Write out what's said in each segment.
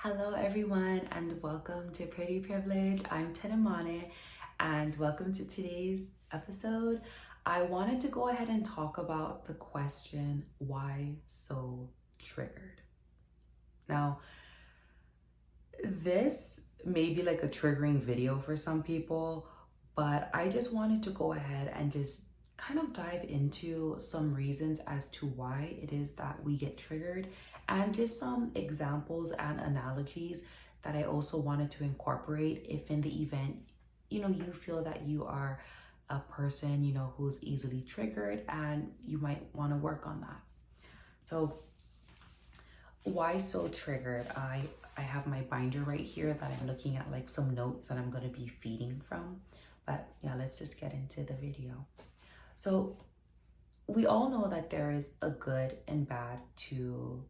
Hello everyone and welcome to Pretty Privilege. I'm Tenamane and welcome to today's episode. I wanted to go ahead and talk about the question, why so triggered? Now, this may be like a triggering video for some people, but I just wanted to go ahead and just kind of dive into some reasons as to why it is that we get triggered and just some examples and analogies that I also wanted to incorporate if in the event, you feel that you are a person, who's easily triggered and you might want to work on that. So why so triggered? I have my binder right here that I'm looking at, like some notes that I'm going to be feeding from. But yeah, let's just get into the video. So we all know that there is a good and bad to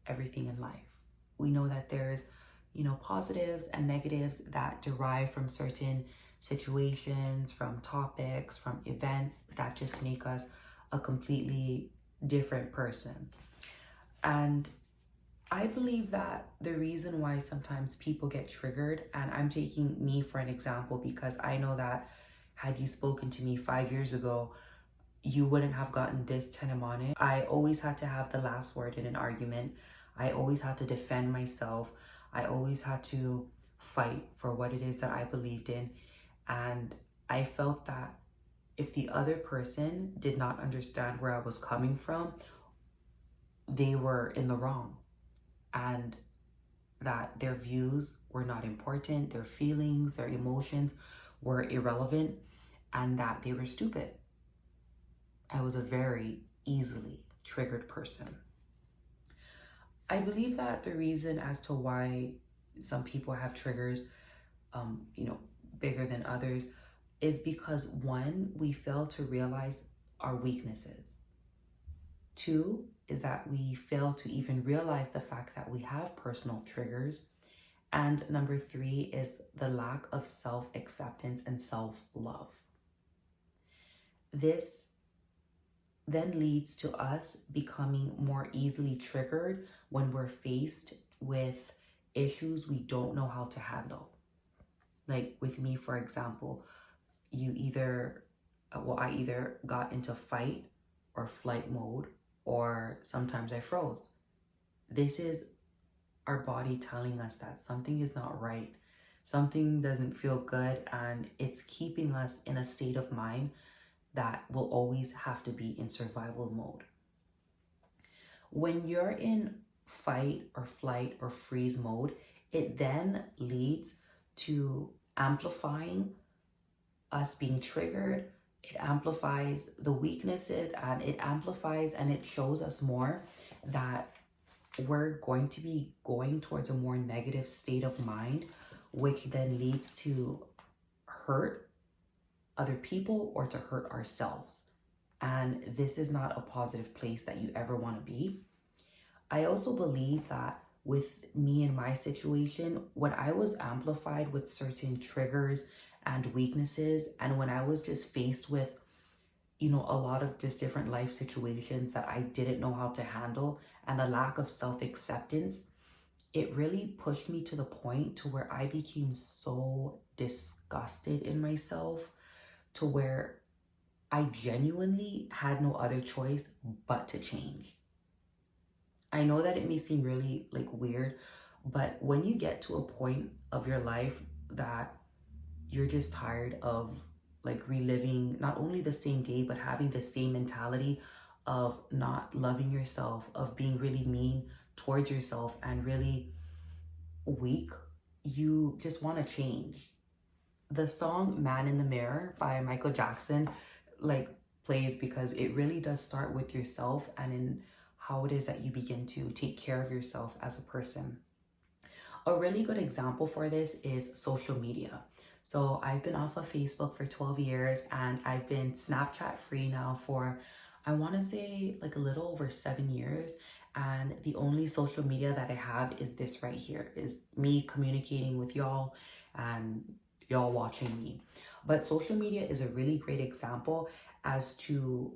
everything in life. We know that there's, positives and negatives that derive from certain situations, from topics, from events that just make us a completely different person. And I believe that the reason why sometimes people get triggered, and I'm taking me for an example because I know that had you spoken to me 5 years ago, you wouldn't have gotten this tenemane. I always had to have the last word in an argument. I always had to defend myself. I always had to fight for what it is that I believed in. And I felt that if the other person did not understand where I was coming from, they were in the wrong. And that their views were not important, their feelings, their emotions were irrelevant, and that they were stupid. I was a very easily triggered person. I believe that the reason as to why some people have triggers, bigger than others, is because one, we fail to realize our weaknesses. Two, is that we fail to even realize the fact that we have personal triggers. And number three is the lack of self-acceptance and self-love. This then leads to us becoming more easily triggered when we're faced with issues we don't know how to handle. Like with me, for example, I either got into fight or flight mode, or sometimes I froze. This is our body telling us that something is not right. Something doesn't feel good, and it's keeping us in a state of mind that will always have to be in survival mode. When you're in fight or flight or freeze mode, it then leads to amplifying us being triggered. It amplifies the weaknesses, and it amplifies and it shows us more that we're going to be going towards a more negative state of mind, which then leads to hurt other people or to hurt ourselves. And this is not a positive place that you ever want to be. I also believe that with me and my situation, when I was amplified with certain triggers and weaknesses, and when I was just faced with, a lot of just different life situations that I didn't know how to handle and a lack of self-acceptance, it really pushed me to the point to where I became so disgusted in myself, to where I genuinely had no other choice but to change. I know that it may seem really weird, but when you get to a point of your life that you're just tired of reliving not only the same day, but having the same mentality of not loving yourself, of being really mean towards yourself and really weak, you just want to change. The song Man in the Mirror by Michael Jackson plays because it really does start with yourself and in how it is that you begin to take care of yourself as a person. A really good example for this is social media. So I've been off of Facebook for 12 years and I've been Snapchat free now for, I want to say a little over 7 years. And the only social media that I have is this right here, is me communicating with y'all and y'all watching me. But social media is a really great example as to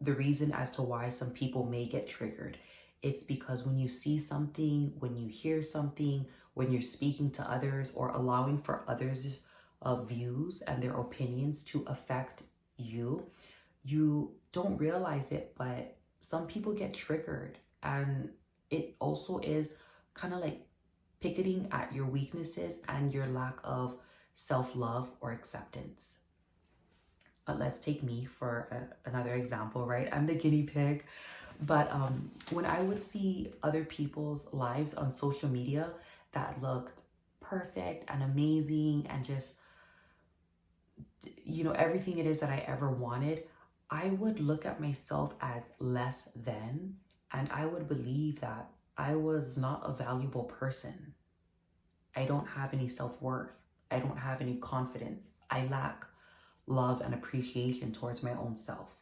the reason as to why some people may get triggered. It's because when you see something, when you hear something, when you're speaking to others or allowing for others' views and their opinions to affect you, you don't realize it, but some people get triggered. And it also is kind of like picketing at your weaknesses and your lack of self-love or acceptance. Let's take me for another example, right? I'm the guinea pig. But when I would see other people's lives on social media that looked perfect and amazing and just, everything it is that I ever wanted, I would look at myself as less than, and I would believe that I was not a valuable person. I don't have any self-worth. I don't have any confidence. I lack love and appreciation towards my own self.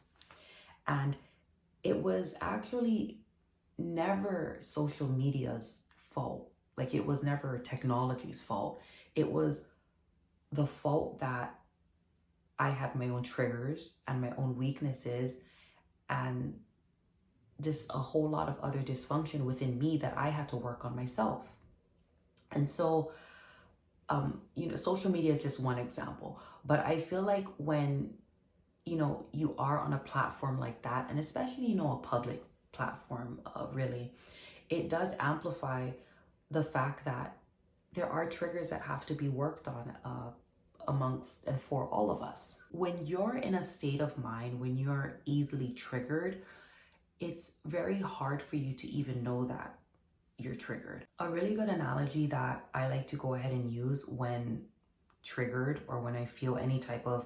And it was actually never social media's fault. Like, it was never technology's fault. It was the fault that I had my own triggers and my own weaknesses and just a whole lot of other dysfunction within me that I had to work on myself. And so, social media is just one example, but I feel like when, you are on a platform like that, and especially, a public platform, really, it does amplify the fact that there are triggers that have to be worked on amongst and for all of us. When you're in a state of mind, when you're easily triggered, it's very hard for you to even know that you're triggered. A really good analogy that I like to go ahead and use when triggered or when I feel any type of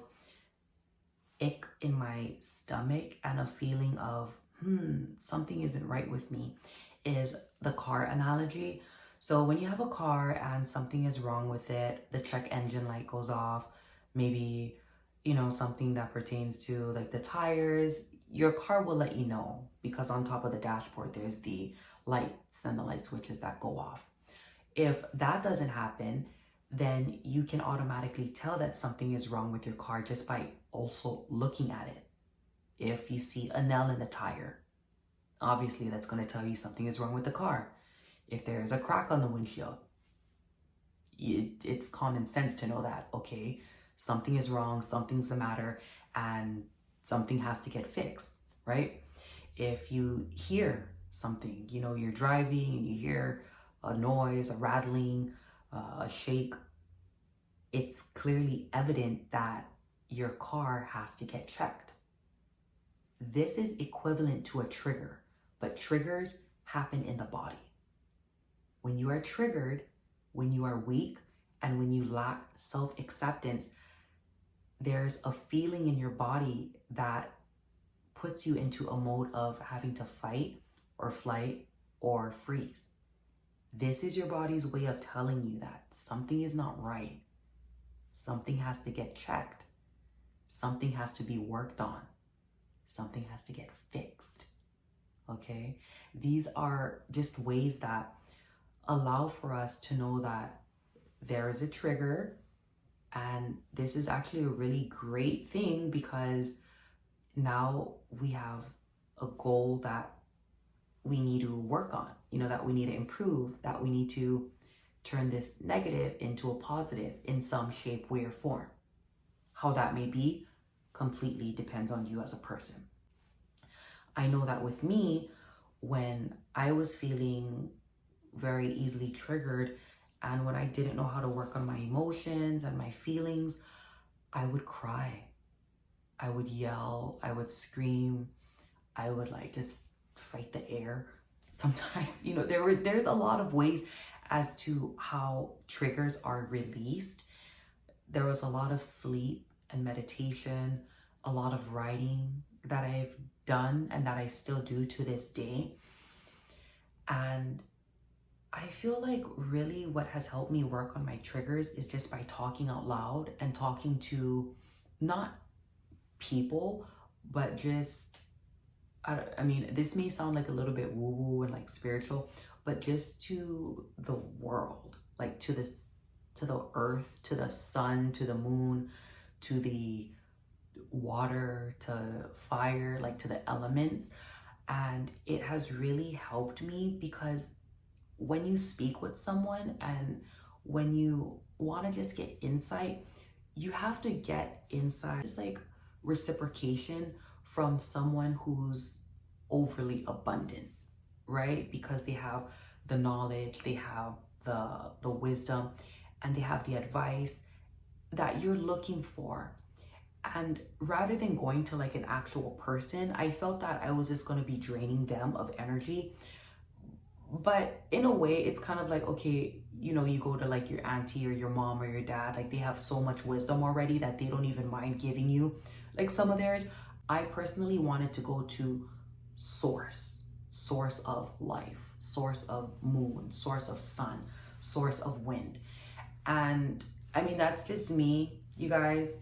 ick in my stomach and a feeling of, something isn't right with me, is the car analogy. So when you have a car and something is wrong with it, the check engine light goes off, maybe, something that pertains to like the tires, your car will let you know because on top of the dashboard, there's the lights and the light switches that go off. If that doesn't happen, then you can automatically tell that something is wrong with your car just by also looking at it. If you see a nail in the tire, obviously that's going to tell you something is wrong with the car. If there's a crack on the windshield, it's common sense to know that, okay, something is wrong, something's the matter, and something has to get fixed, right? If you hear something, you're driving and you hear a noise, a rattling, a shake, it's clearly evident that your car has to get checked. This is equivalent to a trigger, but triggers happen in the body. When you are triggered, when you are weak, and when you lack self-acceptance, there's a feeling in your body that puts you into a mode of having to fight or flight or freeze. This is your body's way of telling you that something is not right. Something has to get checked. Something has to be worked on. Something has to get fixed. Okay? These are just ways that allow for us to know that there is a trigger, and this is actually a really great thing because now we have a goal that we need to work on, that we need to improve, that we need to turn this negative into a positive in some shape, way, or form. How that may be completely depends on you as a person. I know that with me, when I was feeling very easily triggered and when I didn't know how to work on my emotions and my feelings, I would cry. I would yell, I would scream, I would just fight the air. Sometimes, there's a lot of ways as to how triggers are released. There was a lot of sleep and meditation, a lot of writing that I've done and that I still do to this day. And I feel like really what has helped me work on my triggers is just by talking out loud and talking to not people, but just, this may sound like a little bit woo-woo and spiritual, but just to the world, to the earth, to the sun, to the moon, to the water, to fire, to the elements, And it has really helped me because when you speak with someone and when you want to just get insight, you have to get insight, just like reciprocation from someone who's overly abundant, right? Because they have the knowledge, they have the wisdom, and they have the advice that you're looking for. And rather than going to like an actual person, I felt that I was just going to be draining them of energy. But in a way, it's kind of like, okay, you know, you go to like your auntie or your mom or your dad, like they have so much wisdom already that they don't even mind giving you like some of theirs. I personally wanted to go to source of life, source of moon, source of sun, source of wind. And I mean, that's just me, you guys.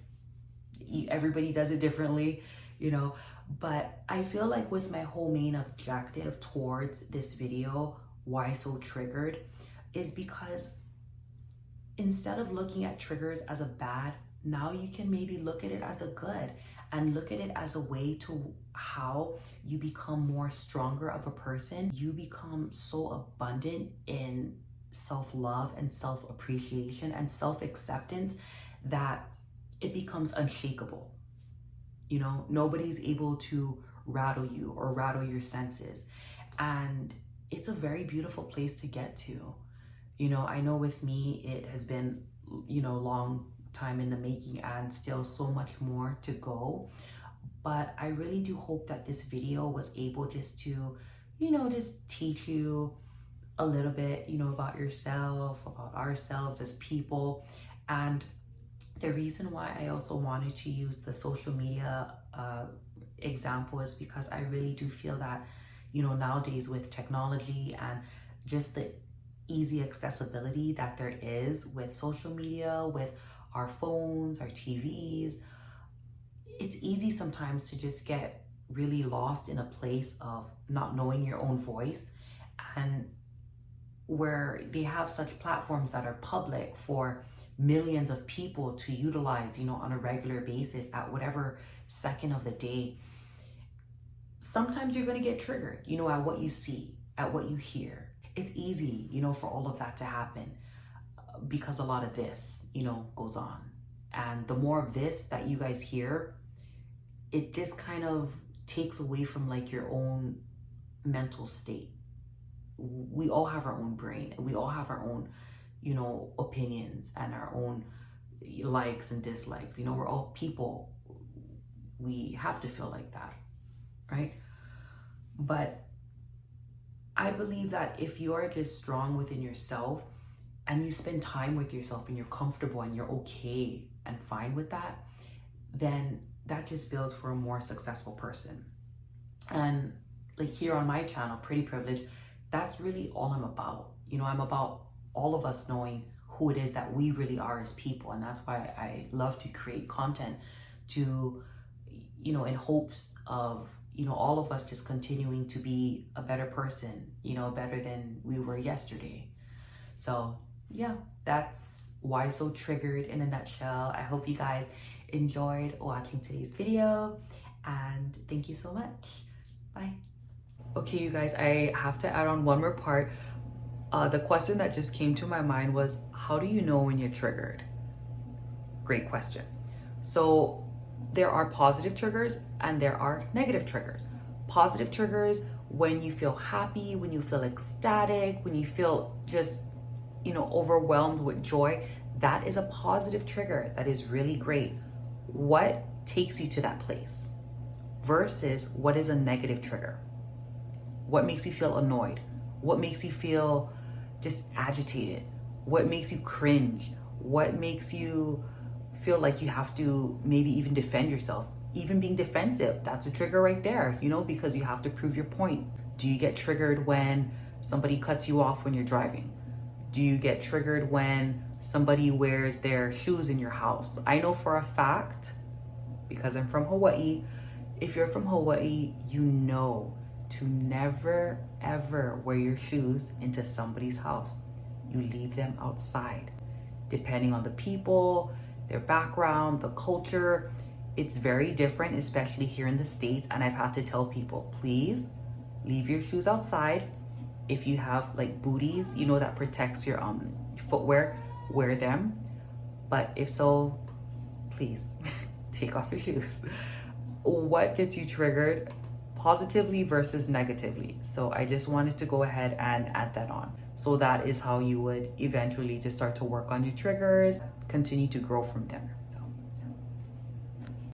Everybody does it differently, you know. But I feel like with my whole main objective towards this video, why so triggered, is because instead of looking at triggers as a bad, now you can maybe look at it as a good, and look at it as a way to how you become more stronger of a person. You become so abundant in self-love and self-appreciation and self-acceptance that it becomes unshakable. You know, nobody's able to rattle you or rattle your senses. And it's a very beautiful place to get to. You know, I know with me, it has been, you know, long time in the making and still so much more to go. But I really do hope that this video was able just to, you know, just teach you a little bit, you know, about yourself, about ourselves as people. And the reason why I also wanted to use the social media example is because I really do feel that, you know, nowadays with technology and just the easy accessibility that there is with social media, with our phones, our TVs, it's easy sometimes to just get really lost in a place of not knowing your own voice. And where they have such platforms that are public for millions of people to utilize, you know, on a regular basis at whatever second of the day, sometimes you're going to get triggered, you know, at what you see, at what you hear. It's easy, you know, for all of that to happen because a lot of this, you know, goes on. And the more of this that you guys hear, it just kind of takes away from like your own mental state. We all have our own brain, and we all have our own, you know, opinions and our own likes and dislikes. You know, we're all people. We have to feel like that, right? But I believe that if you are just strong within yourself and you spend time with yourself and you're comfortable and you're okay and fine with that, then that just builds for a more successful person. And like here on my channel, Pretty Privilege, that's really all I'm about. You know, I'm about all of us knowing who it is that we really are as people. And that's why I love to create content to, you know, in hopes of, you know, all of us just continuing to be a better person, you know, better than we were yesterday. So yeah, that's why so triggered in a nutshell. I hope you guys enjoyed watching today's video, and thank you so much. Bye. Okay, you guys, I have to add on one more part. The question that just came to my mind was, how do you know when you're triggered? Great question. So there are positive triggers and there are negative triggers. Positive triggers, when you feel happy, when you feel ecstatic, when you feel just, you know, overwhelmed with joy, that is a positive trigger. That is really great. What takes you to that place versus what is a negative trigger? What makes you feel annoyed? What makes you feel just agitated? What makes you cringe? What makes you feel like you have to maybe even defend yourself? Even being defensive, that's a trigger right there, you know, because you have to prove your point. Do you get triggered when somebody cuts you off when you're driving? Do you get triggered when somebody wears their shoes in your house? I know for a fact, because I'm from Hawaii, if you're from Hawaii, you know to never ever wear your shoes into somebody's house. You leave them outside. Depending on the people, their background, the culture, it's very different, especially here in the States. And I've had to tell people, please Leave your shoes outside. If you have like booties, that protects your footwear, wear them. But if so, please take off your shoes. What gets you triggered positively versus negatively? So I just wanted to go ahead and add that on. So that is how you would eventually just start to work on your triggers, continue to grow from there.